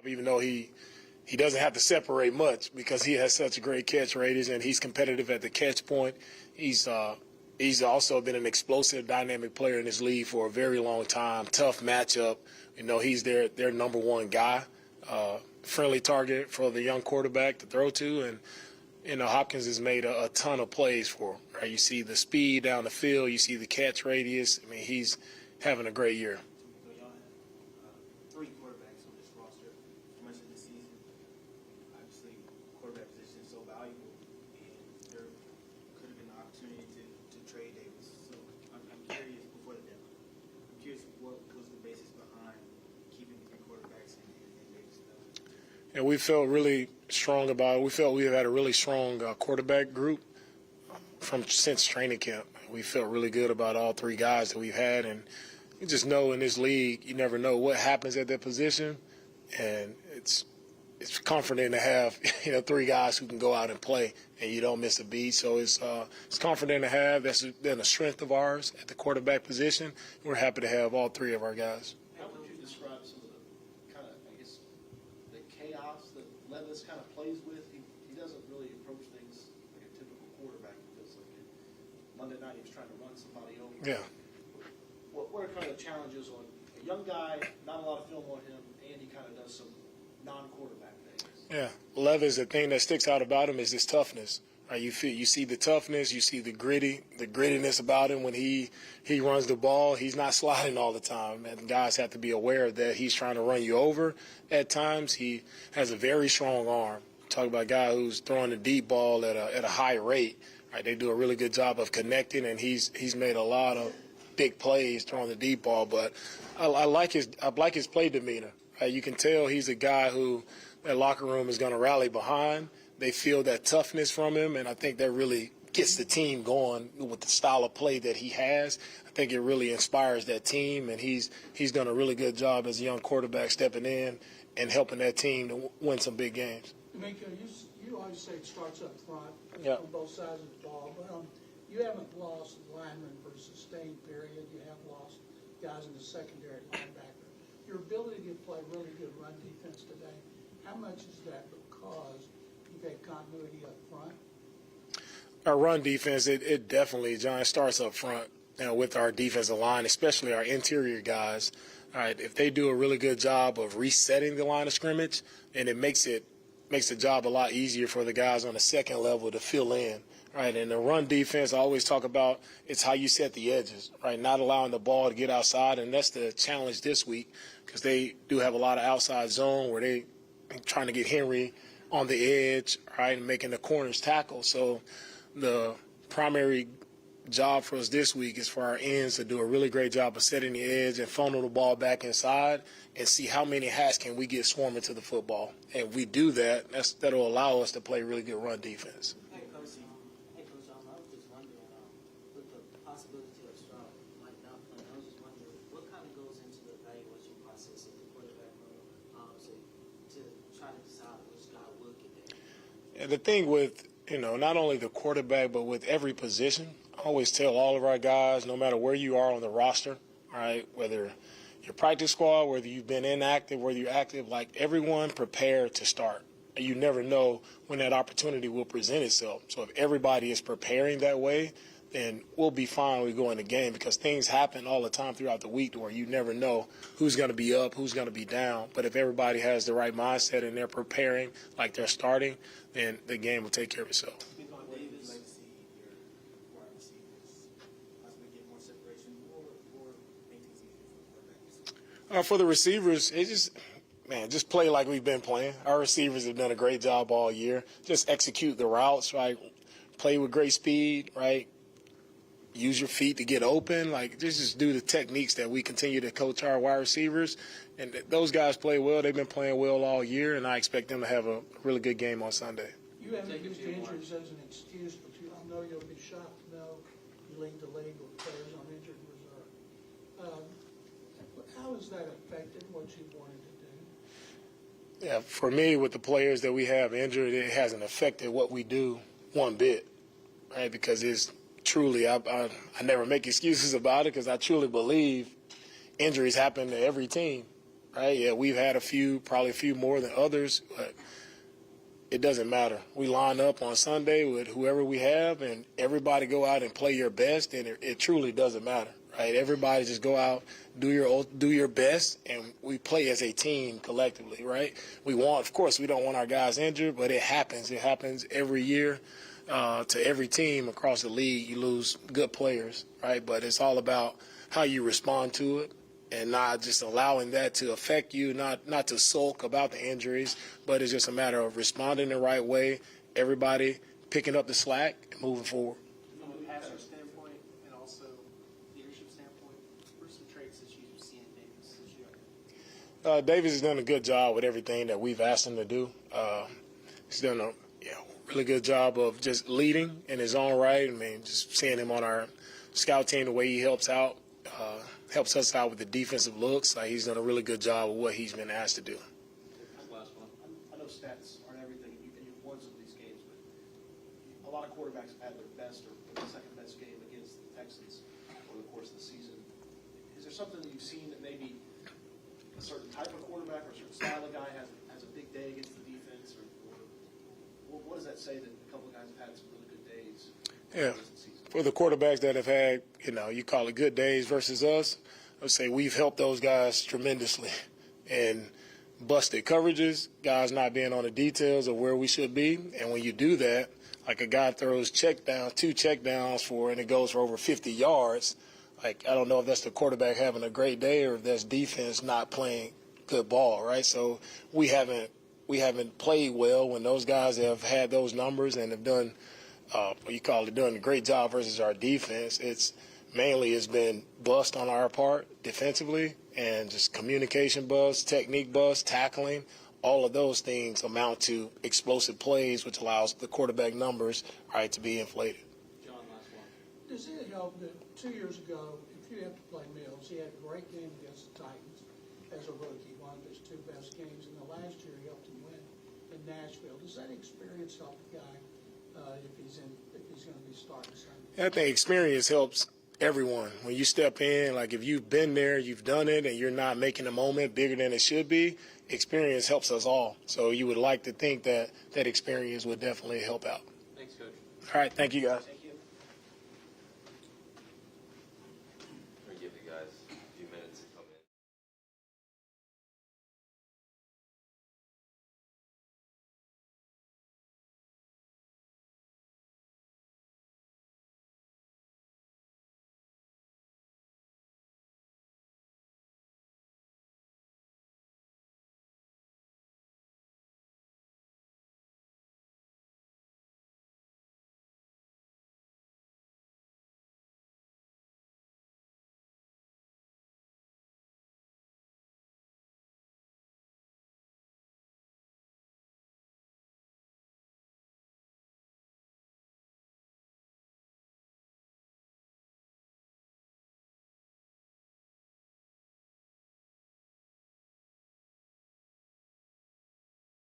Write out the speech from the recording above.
even though he doesn't have to separate much because he has such a great catch radius and he's competitive at the catch point. He's also been an explosive, dynamic player in this league for a very long time. Tough matchup. He's their number one guy. Friendly target for the young quarterback to throw to. And, Hopkins has made a ton of plays for him. Right? You see the speed down the field. You see the catch radius. I mean, he's having a great year. So y'all have three quarterbacks on this roster for much of the season. Obviously, quarterback position is so valuable, and there could have been an opportunity to trade Davis. So I'm curious, before the deadline, I'm curious what was the basis behind keeping the three quarterbacks and Davis? And we felt really strong about it. We felt we had a really strong quarterback group since training camp. We felt really good about all three guys that we've had, and you just know in this league you never know what happens at that position, and it's comforting to have three guys who can go out and play and you don't miss a beat. So it's comforting to have. That's been a strength of ours at the quarterback position. We're happy to have all three of our guys. How would you describe some of the kind of, I guess, the chaos that Levis kind of plays with? He doesn't really approach things like a typical quarterback. He does like Monday night he was trying to run somebody over. Yeah. What are kind of the challenges on a young guy, not a lot of film on him, and he kind of does some non-quarterback things? Yeah. Levis, the thing that sticks out about him is his toughness. Right? You see the toughness, you see the grittiness about him when he runs the ball. He's not sliding all the time, and guys have to be aware of that. He's trying to run you over at times. He has a very strong arm. Talk about a guy who's throwing the deep ball at a high rate. Right? They do a really good job of connecting, and he's made a lot of big plays throwing the deep ball. But I like his play demeanor. Right? You can tell he's a guy who that locker room is going to rally behind. They feel that toughness from him, and I think that really gets the team going with the style of play that he has. I think it really inspires that team, and he's done a really good job as a young quarterback stepping in and helping that team to win some big games. DeMeco, you always say it starts up front Yep. on both sides of the ball, but you haven't lost linemen for a sustained period. You have lost guys in the secondary linebacker. Your ability to play really good run defense today, how much is that because you've had continuity up front? Our run defense, it definitely, John, starts up front with our defensive line, especially our interior guys. All right, if they do a really good job of resetting the line of scrimmage, and it makes the job a lot easier for the guys on the second level to fill in. Right, and the run defense, I always talk about it's how you set the edges, right, not allowing the ball to get outside, and that's the challenge this week because they do have a lot of outside zone where they trying to get Henry on the edge, right, and making the corners tackle. So the primary job for us this week is for our ends to do a really great job of setting the edge and funnel the ball back inside and see how many hats can we get swarming to the football. And if we do that, that'll allow us to play really good run defense. Hey, Coach, I was just wondering, with the possibility of Stroud might not play, I was just wondering what kind of goes into the evaluation process of the quarterback room to try to decide which guy will get there? And the thing with, not only the quarterback, but with every position, I always tell all of our guys, no matter where you are on the roster, right, whether your practice squad, whether you've been inactive, whether you're active, like everyone prepare to start. You never know when that opportunity will present itself. So if everybody is preparing that way, then we'll be fine when we go in the game because things happen all the time throughout the week where you never know who's going to be up, who's going to be down. But if everybody has the right mindset and they're preparing like they're starting, then the game will take care of itself. For the receivers, just play like we've been playing. Our receivers have done a great job all year. Just execute the routes, right? Play with great speed, right? Use your feet to get open. Like, just do the techniques that we continue to coach our wide receivers. And those guys play well. They've been playing well all year, and I expect them to have a really good game on Sunday. You haven't used injuries as an excuse, but I know you'll be shocked to know you lead the league with players on injured reserve. How has that affected what you wanted to do? Yeah, for me, with the players that we have injured, it hasn't affected what we do one bit, right? Because it's truly, I never make excuses about it because I truly believe injuries happen to every team, right? Yeah, we've had probably a few more than others, but it doesn't matter. We line up on Sunday with whoever we have, and everybody go out and play your best, and it truly doesn't matter, right? Everybody just go out, do your best, and we play as a team collectively, right? Of course, we don't want our guys injured, but it happens. It happens every year to every team across the league. You lose good players, right? But it's all about how you respond to it, and not just allowing that to affect you, not to sulk about the injuries, but it's just a matter of responding the right way, everybody picking up the slack and moving forward. From a passer standpoint and also leadership standpoint, what are some traits that you see in Davis this year? Davis has done a good job with everything that we've asked him to do. He's done a really good job of just leading in his own right. I mean, just seeing him on our scout team, the way he helps us out with the defensive looks. He's done a really good job of what he's been asked to do. Last one. I know stats aren't everything, and you've won some of these games, but a lot of quarterbacks have had their best or the second best game against the Texans over the course of the season. Is there something that you've seen that maybe a certain type of quarterback or a certain style of guy has a big day against the defense, or what does that say that a couple of guys have had some really good days? Yeah. For the quarterbacks that have had, you call it good days versus us, I would say we've helped those guys tremendously. And busted coverages, guys not being on the details of where we should be. And when you do that, like a guy throws two checkdowns and it goes for over 50 yards, I don't know if that's the quarterback having a great day or if that's defense not playing good ball, right? So we haven't played well when those guys have had those numbers and have done doing a great job versus our defense. It's been bust on our part defensively, and just communication bust, technique bust, tackling. All of those things amount to explosive plays, which allows the quarterback numbers, right, to be inflated. John, last one. Does it help that 2 years ago, if you have to play Mills, he had a great game against the Titans as a rookie, one of his two best games, and the last year he helped him win in Nashville. Does that experience help the guy if he's going to be starting Sunday? I think experience helps everyone. When you step in, if you've been there, you've done it, and you're not making the moment bigger than it should be, experience helps us all. So you would like to think that experience would definitely help out. Thanks, Coach. All right, thank you, guys.